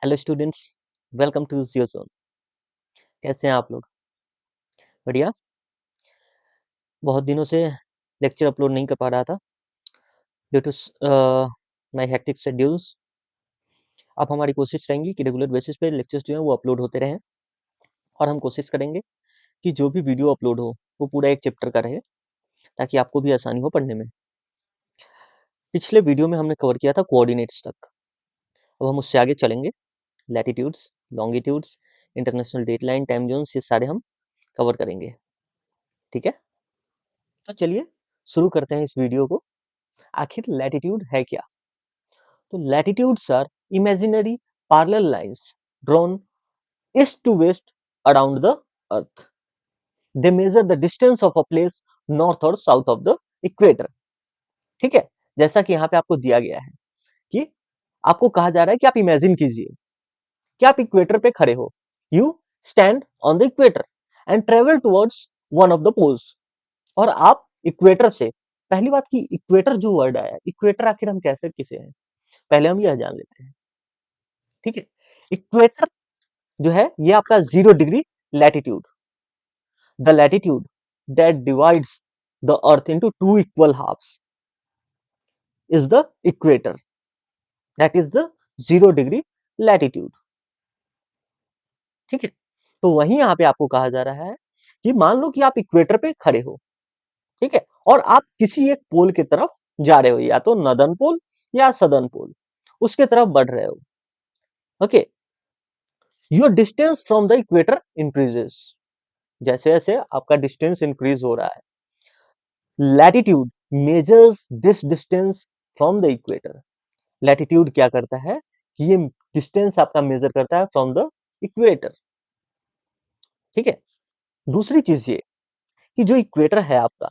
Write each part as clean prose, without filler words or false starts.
Hello students, welcome to Geo Zone. कैसे हैं आप लोग? बढ़िया। बहुत दिनों से लेक्चर अपलोड नहीं कर पा रहा था due to my hectic schedules. अब हमारी कोशिश रहेंगी कि रेगुलर बेसिस पे लेक्चर्स जो हैं वो अपलोड होते रहें, और हम कोशिश करेंगे कि जो भी वीडियो अपलोड हो वो पूरा एक चैप्टर का रहे, ताकि आपको भी आसानी हो पढ़ने में। पिछले वीडियो में हमने कवर किया था कोऑर्डिनेट्स तक। अब हम उससे आगे चलेंगे। Latitudes, longitudes, international dateline, time zones, ये सारे हम कवर करेंगे। ठीक है, तो चलिए शुरू करते हैं इस वीडियो को। आखिर लैटिट्यूड है क्या? तो latitudes are imaginary parallel lines drawn east to west around the earth. They measure the distance of a place north or south of the equator. ठीक है, जैसा कि यहाँ पे आपको दिया गया है कि आपको कहा जा रहा है कि आप इमेजिन कीजिए कि आप इक्वेटर पे खड़े हो। You stand on the equator and travel towards one of the poles. और आप इक्वेटर से, पहली बात की इक्वेटर जो वर्ड आया, इक्वेटर आखिर हम कैसे किसे हैं, पहले हम यह जान लेते हैं। ठीक है, इक्वेटर जो है ये आपका 0 degree latitude, the latitude that divides the earth into two equal halfs is the equator, that is the 0 degree latitude. ठीक है, तो वही यहाँ पे आपको कहा जा रहा है कि मान लो कि आप इक्वेटर पे खड़े हो, ठीक है, और आप किसी एक पोल की तरफ जा रहे हो, या तो नदर्न पोल या सदर्न पोल, उसके तरफ बढ़ रहे हो। Okay, your distance from the equator increases. जैसे जैसे आपका डिस्टेंस इंक्रीज हो रहा है, latitude measures this distance from the equator. Latitude क्या करता है कि ये डिस्टेंस आपका मेजर करता है फ्रॉम द इक्वेटर। ठीक है, दूसरी चीज ये कि जो इक्वेटर है आपका,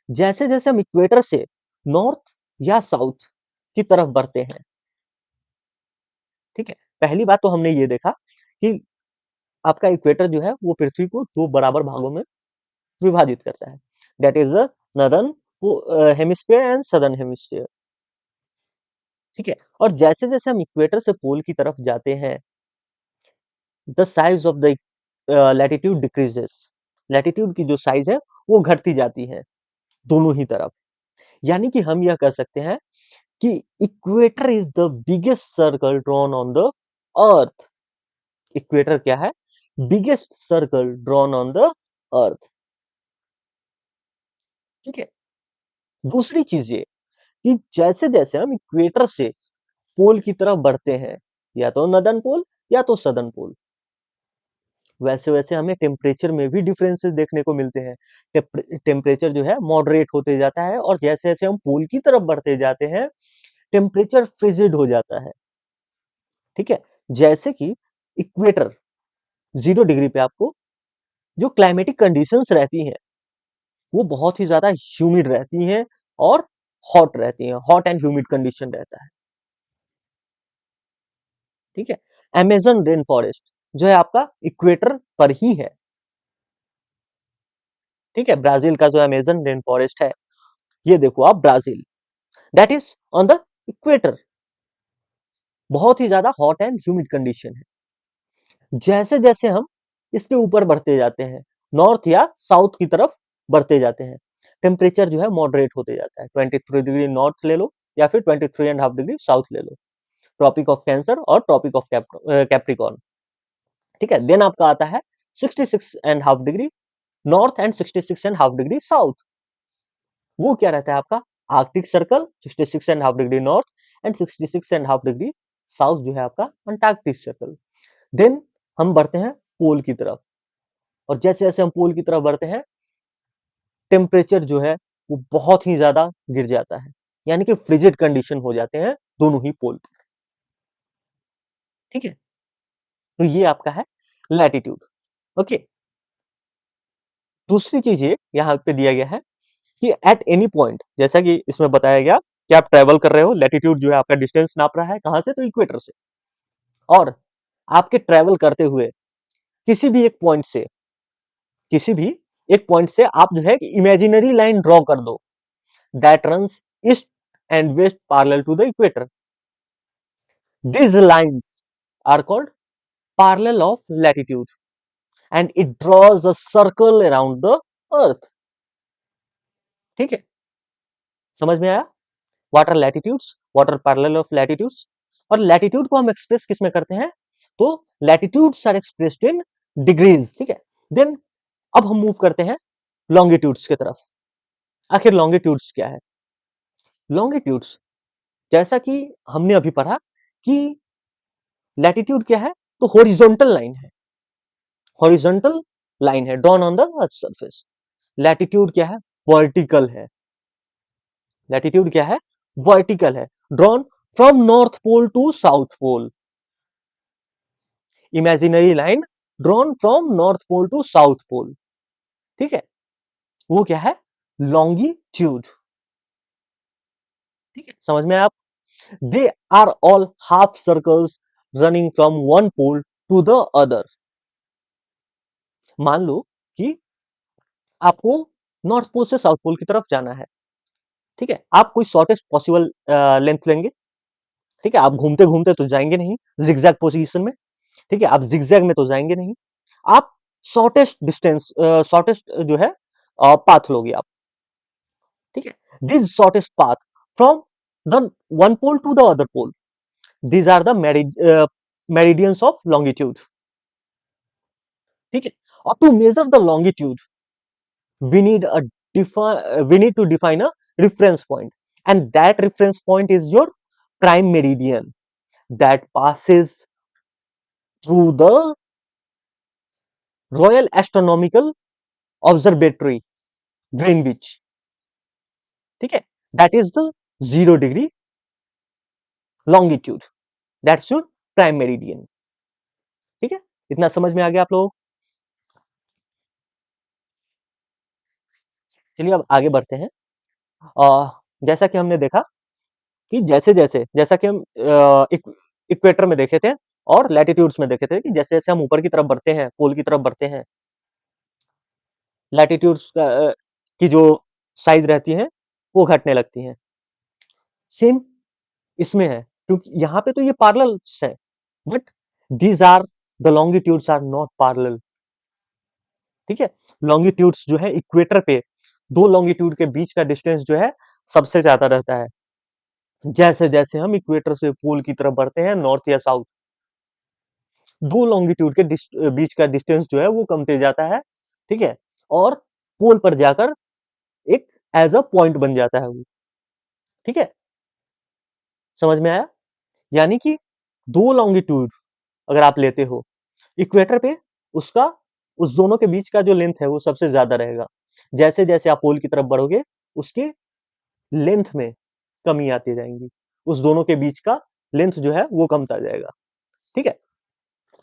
जैसे जैसे हम इक्वेटर से नॉर्थ या साउथ की तरफ बढ़ते हैं, ठीक है, पहली बात तो हमने ये देखा कि आपका इक्वेटर जो है वो पृथ्वी को दो बराबर भागों में विभाजित करता है, that is the northern hemisphere and southern hemisphere. ठीक है, और जैसे जैसे हम इक्वेटर से पोल की तरफ जाते हैं, the size of the latitude decreases. Latitude की जो साइज है वो घटती जाती है दोनों ही तरफ। यानी कि हम यह कह सकते हैं कि equator is the biggest circle drawn on the earth. Equator क्या है? Biggest circle drawn on the अर्थ। ठीक है, दूसरी चीज ये कि जैसे जैसे हम इक्वेटर से पोल की तरफ बढ़ते हैं, या तो नदर्न पोल या तो सदर्न पोल, वैसे वैसे हमें टेम्परेचर में भी डिफरेंसेस देखने को मिलते हैं। टेम्परेचर जो है मॉडरेट होते जाता है, और जैसे जैसे हम पोल की तरफ बढ़ते जाते हैं टेम्परेचर फ्रिजिड हो जाता है। ठीक है, जैसे कि इक्वेटर 0 डिग्री पे आपको जो क्लाइमेटिक कंडीशंस रहती हैं वो बहुत ही ज्यादा ह्यूमिड रहती हैं और हॉट रहती हैं, हॉट एंड ह्यूमिड कंडीशन रहता है। ठीक है, अमेजन रेन फॉरेस्ट जो है आपका इक्वेटर पर ही है। ठीक है, ब्राजील का जो अमेजन रेन फॉरेस्ट है, ये देखो आप, Brazil, that is on the equator. बहुत ही ज्यादा हॉट एंड ह्यूमिड कंडीशन है। जैसे जैसे हम इसके ऊपर बढ़ते जाते हैं, नॉर्थ या साउथ की तरफ बढ़ते जाते हैं, टेम्परेचर जो है मॉडरेट होते जाता है। 23 डिग्री नॉर्थ ले लो या फिर 23.5 डिग्री साउथ ले लो, ट्रॉपिक ऑफ कैंसर और ट्रॉपिक ऑफ कैप्रिकॉर्न। ठीक है, देन आपका आता है 66.5 degree north and 66.5 degree south. वो क्या रहता है आपका? Arctic circle 66.5 degree north and 66.5 degree south जो है आपका अंटार्कटिक सर्कल। देन हम बढ़ते हैं पोल की तरफ, और जैसे जैसे हम पोल की तरफ बढ़ते हैं टेम्परेचर जो है वो बहुत ही ज्यादा गिर जाता है, यानी कि फ्रिजिड कंडीशन हो जाते हैं दोनों ही पोल पर। ठीक है, तो ये आपका है लैटिट्यूड। ओके, दूसरी चीज ये यहाँ पे दिया गया है कि एट एनी पॉइंट, जैसा कि इसमें बताया गया कि आप ट्रेवल कर रहे हो, लैटिट्यूड जो है आपका डिस्टेंस नाप रहा है कहां से? तो इक्वेटर से। और आपके ट्रेवल करते हुए किसी भी एक पॉइंट से, किसी भी एक पॉइंट से आप जो है इमेजिनरी लाइन ड्रॉ कर दो, that runs east and west parallel to the equator. These lines are called parallel of latitude and it draws a circle around the earth. ठीक है, समझ में आया? What are latitudes, what are parallel of latitudes. और latitude को हम express किस में करते हैं? तो latitudes are expressed in degrees. ठीक है, देन अब हम मूव करते हैं लॉन्गिट्यूड्स की तरफ। आखिर लॉन्गिट्यूड्स क्या है? लॉन्गिट्यूड्स, जैसा कि हमने अभी पढ़ा कि लैटिट्यूड क्या है, तो हॉरिजॉन्टल लाइन है, हॉरिजॉन्टल लाइन है drawn on the earth surface. Latitude क्या है? वर्टिकल है। लैटिट्यूड क्या है? वर्टिकल है, drawn from north pole to south pole. Imaginary line drawn from north pole to south pole. ठीक है, वो क्या है? लॉन्गिट्यूड। ठीक है, समझ में आप? They are all half circles running from one pole to the other. मान लो कि आपको नॉर्थ पोल से साउथ पोल की तरफ जाना है। ठीक है, आप कोई शॉर्टेस्ट पॉसिबल लेंथ लेंगे। ठीक है, आप घूमते घूमते तो जाएंगे नहीं जिगजैग पोजीशन में। ठीक है, आप जिगजैग में तो जाएंगे नहीं, आप शॉर्टेस्ट डिस्टेंस, शॉर्टेस्ट जो है पाथ लोगे आप। ठीक है, this shortest path from the one pole to the other pole, these are the meridians of longitude. ठीक है, और to measure the longitude we need a we need to define a reference point, and that reference point is your prime meridian that passes through the Royal Astronomical Observatory Greenwich. ठीक है, that is the 0 degree longitude, that's your prime meridian. ठीक है, इतना समझ में आ गया आप लोग? चलिए अब आगे बढ़ते हैं। जैसा कि हमने देखा कि जैसे जैसे जैसा कि हम इक्वेटर में देखे थे और लैटिट्यूड्स में देखे थे कि जैसे जैसे हम ऊपर की तरफ बढ़ते हैं, पोल की तरफ बढ़ते हैं, लैटिट्यूड्स की जो साइज रहती है वो घटने लगती है। सेम इसमें है, क्योंकि यहाँ पे तो ये पैरेलल है, but these are the longitudes are not parallel. ठीक है, लॉन्गिट्यूड्स जो है इक्वेटर पे दो लॉन्गिट्यूड के बीच का डिस्टेंस जो है सबसे ज्यादा रहता है। जैसे जैसे हम इक्वेटर से पोल की तरफ बढ़ते हैं, नॉर्थ या साउथ, दो लॉन्गिट्यूड के बीच का डिस्टेंस जो है वो कमते जाता है। ठीक है, और पोल पर जाकर एक एज अ पॉइंट बन जाता है वो। ठीक है, समझ में आया? यानी कि दो लॉन्गिट्यूड अगर आप लेते हो इक्वेटर पे, उसका उस दोनों के बीच का जो लेंथ है वो सबसे ज्यादा रहेगा। जैसे जैसे आप पोल की तरफ बढ़ोगे उसके लेंथ में कमी आती जाएंगी, उस दोनों के बीच का लेंथ जो है वो कमता जाएगा। ठीक है,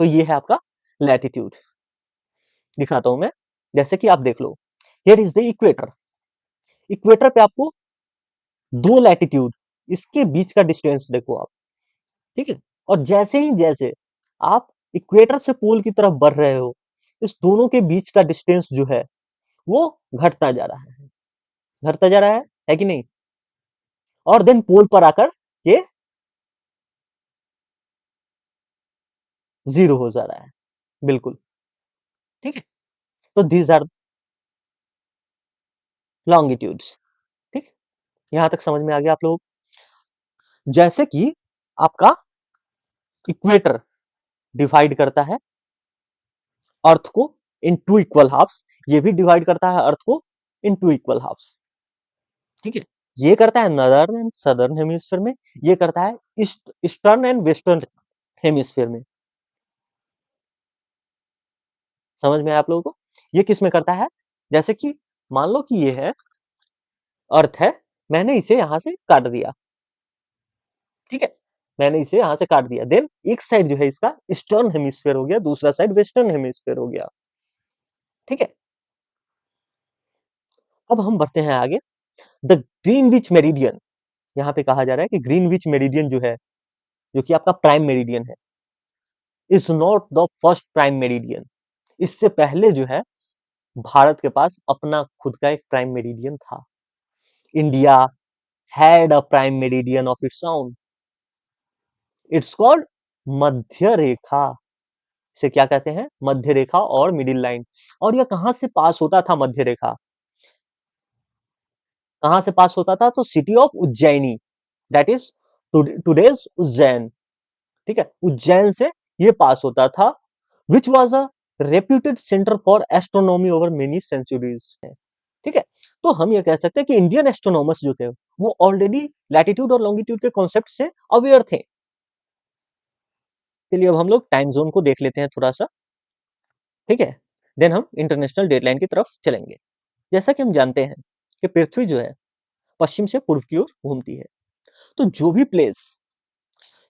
तो ये है आपका लैटिट्यूड। दिखाता हूं मैं, जैसे कि आप देख लो, here is the equator. Equator पे आपको दो लैटिट्यूड, इसके बीच का डिस्टेंस देखो आप। ठीक है, और जैसे ही जैसे आप इक्वेटर से पोल की तरफ बढ़ रहे हो, इस दोनों के बीच का डिस्टेंस जो है वो घटता जा रहा है, घटता जा रहा है कि नहीं? और देन पोल पर आकर ये जीरो हो जा रहा है, बिल्कुल। ठीक है, तो दीज आर लॉन्गिट्यूड्स। ठीक, यहां तक समझ में आ गया आप लोग? जैसे कि आपका इक्वेटर डिवाइड करता है अर्थ को इन टू इक्वल हाफ्स, ये भी डिवाइड करता है अर्थ को इन टू इक्वल हाफ्स। ठीक है, ये करता है नॉर्दर्न एंड सदर्न हेमिस्फीयर में, ये करता है ईस्टर्न एंड वेस्टर्न हेमिस्फीयर में। समझ में आया आप लोगों को? ये किस में करता है? जैसे कि मान लो कि ये है अर्थ है, मैंने इसे यहां से काट दिया। ठीक है, मैंने इसे यहां से काट दिया, देन एक साइड जो है इसका ईस्टर्न हेमिस्फीयर हो गया, दूसरा साइड वेस्टर्न हेमिस्फीयर हो गया। ठीक है, अब हम बढ़ते हैं आगे। द ग्रीनविच मेरिडियन, यहाँ पे कहा जा रहा है कि ग्रीनविच मेरिडियन जो है, जो कि आपका प्राइम मेरिडियन है, is not the first prime meridian. इससे पहले जो है भारत के पास अपना खुद का एक प्राइम मेरिडियन था। India had a prime meridian of its own, it's called मध्य रेखा से क्या कहते हैं, मध्य रेखा और मिडिल लाइन। और यह कहां से पास होता था, मध्य रेखा कहां से पास होता था, तो city of Ujjaini, that is today's Ujjain. ठीक है, उज्जैन से ये पास होता था, which was a reputed centre for astronomy over many centuries. ठीक है, तो हम ये कह सकते हैं कि इंडियन एस्ट्रोनॉमर्स जो थे वो ऑलरेडी लैटिट्यूड और लॉन्गिट्यूड के कॉन्सेप्ट से अवेयर थे। चलिए अब हम लोग टाइम जोन को देख लेते हैं थोड़ा सा। ठीक है, देन हम इंटरनेशनल डेडलाइन की तरफ चलेंगे। जैसा कि हम जानते हैं कि पृथ्वी जो है पश्चिम से पूर्व की ओर घूमती है, तो जो भी प्लेस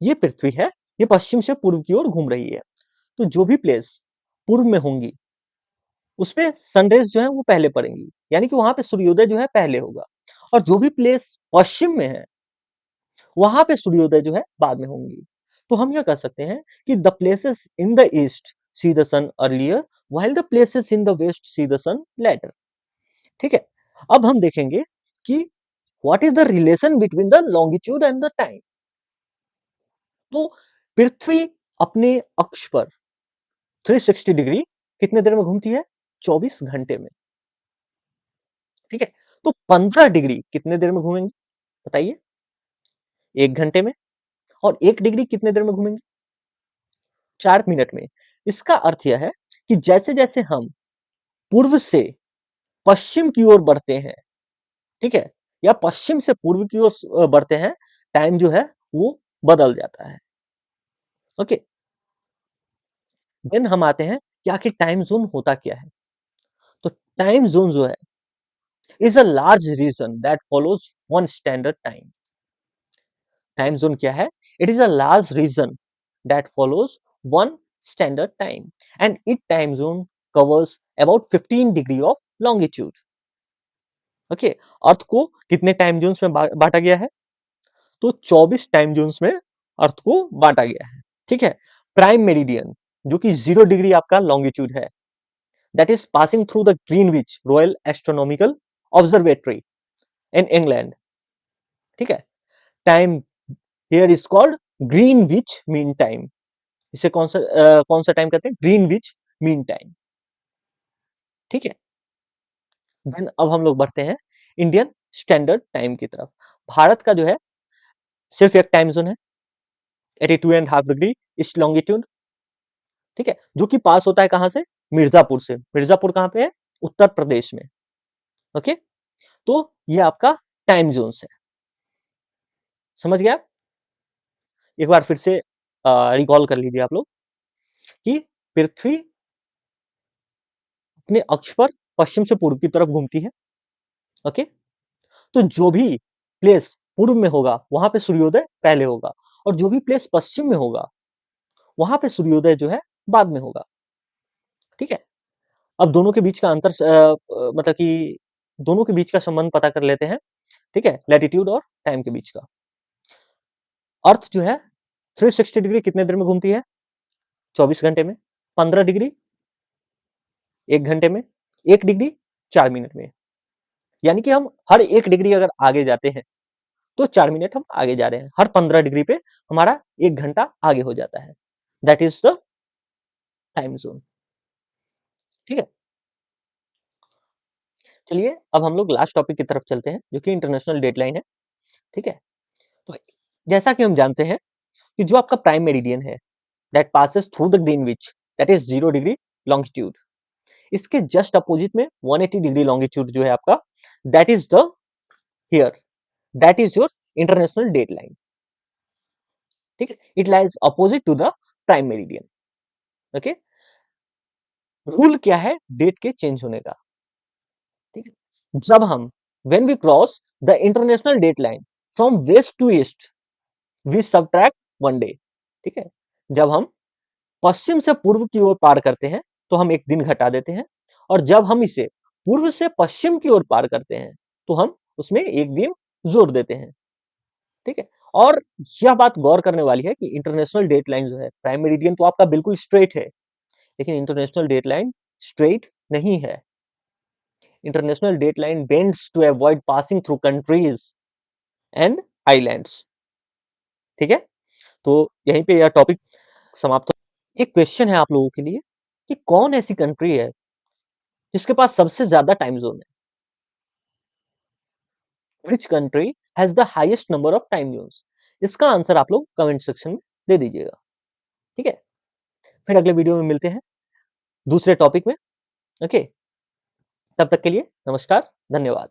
ये पृथ्वी है ये पश्चिम से पूर्व की ओर घूम रही है, तो जो भी प्लेस पूर्व में होंगी उसपे सनरेज जो है वो पहले पड़ेंगी, यानी कि वहां पे सूर्योदय जो है पहले होगा। और जो भी प्लेस पश्चिम में है वहां पे सूर्योदय जो है बाद में होंगी। तो हम यह कह सकते हैं कि the places in the east see the sun earlier while the places in the west see the sun later. ठीक है, अब हम देखेंगे कि what is the relation between the longitude and the time. तो पृथ्वी अपने अक्ष पर 360 डिग्री कितने देर में घूमती है, 24 घंटे में। ठीक है, तो 15 डिग्री कितने देर में घूमेंगे बताइए, 1 घंटे में। और 1 डिग्री कितने देर में घूमेंगे, 4 मिनट में। इसका अर्थ यह है कि जैसे जैसे हम पूर्व से पश्चिम की ओर बढ़ते हैं, ठीक है, या पश्चिम से पूर्व की ओर बढ़ते हैं, टाइम जो है वो बदल जाता है। ओके, देन हम आते हैं कि आखिर टाइम जोन होता क्या है। तो टाइम जोन जो है is a large region that follows one standard time. Time zone क्या है, it is a large region that follows one standard time and it time zone covers about 15 degree of longitude. Okay, earth को कितने time zones में बांटा गया है, तो 24 time zones में अर्थ को बांटा गया है। ठीक है, प्राइम मेरिडियन जो कि 0 डिग्री आपका लॉन्गिट्यूड है, that is passing through the Greenwich royal astronomical observatory in England. ठीक है, time here is called Greenwich mean time. इसे कौन सा टाइम कहते हैं, ग्रीनविच मीन टाइम। ठीक है, देन अब हम लोग बढ़ते हैं इंडियन स्टैंडर्ड टाइम की तरफ। भारत का जो है सिर्फ एक टाइम जोन है, 82.5 डिग्री ईस्ट लॉन्गिट्यूड। ठीक है, जो कि पास होता है कहां से, मिर्जापुर से। मिर्जापुर कहां पे है, उत्तर प्रदेश में। ओके, तो ये आपका टाइम जोन है, समझ गया। एक बार फिर से रिकॉल कर लीजिए आप लोग कि पृथ्वी अपने अक्ष पर पश्चिम से पूर्व की तरफ घूमती है। ओके, तो जो भी प्लेस पूर्व में होगा वहां पे सूर्योदय पहले होगा, और जो भी प्लेस पश्चिम में होगा वहां पे सूर्योदय जो है बाद में होगा। ठीक है, अब दोनों के बीच का अंतर मतलब कि दोनों के बीच का संबंध पता कर लेते हैं। ठीक है, लैटिट्यूड और टाइम के बीच का। अर्थ जो है 360 डिग्री कितने देर में घूमती है, 24 घंटे में। 15 डिग्री 1 घंटे में। 1 डिग्री 4 मिनट में। यानी कि हम हर 1 डिग्री अगर आगे जाते हैं तो 4 मिनट हम आगे जा रहे हैं, हर 15 डिग्री पे हमारा 1 घंटा आगे हो जाता है। That is the time zone. ठीक है, चलिए अब हम लोग लास्ट टॉपिक की तरफ चलते हैं जो कि इंटरनेशनल डेडलाइन है। ठीक है, तो जैसा कि हम जानते हैं कि जो आपका प्राइम मेरिडियन है that passes through the Greenwich, that is 0 degree longitude. इसके जस्ट अपोजिट में 180 डिग्री लॉन्गिट्यूड जो है आपका, that is the here, that is your international dateline. ठीक है, it lies opposite to the prime meridian. Okay, rule क्या है date के चेंज होने का। ठीक है, जब हम when we cross the international dateline from west to east we subtract 1 day. ठीक है, जब हम पश्चिम से पूर्व की ओर पार करते हैं तो हम एक दिन घटा देते हैं, और जब हम इसे पूर्व से पश्चिम की ओर पार करते हैं तो हम उसमें एक दिन जोड़ देते हैं। ठीक है, और यह बात गौर करने वाली है कि इंटरनेशनल डेडलाइन जो है, प्राइम मेरिडियन तो आपका बिल्कुल स्ट्रेट है, लेकिन इंटरनेशनल डेडलाइन स्ट्रेट नहीं है। International dateline bends to avoid passing through countries and islands. ठीक है, तो यहीं पे यह टॉपिक समाप्त हो। एक क्वेश्चन है आप लोगों के लिए कि कौन ऐसी कंट्री है जिसके पास सबसे ज्यादा टाइम जोन है? Which country has the highest number of time zones? इसका आंसर आप लोग कमेंट सेक्शन में दे दीजिएगा। ठीक है, फिर अगले वीडियो में मिलते हैं दूसरे टॉपिक में। ओके, तब तक के लिए नमस्कार, धन्यवाद।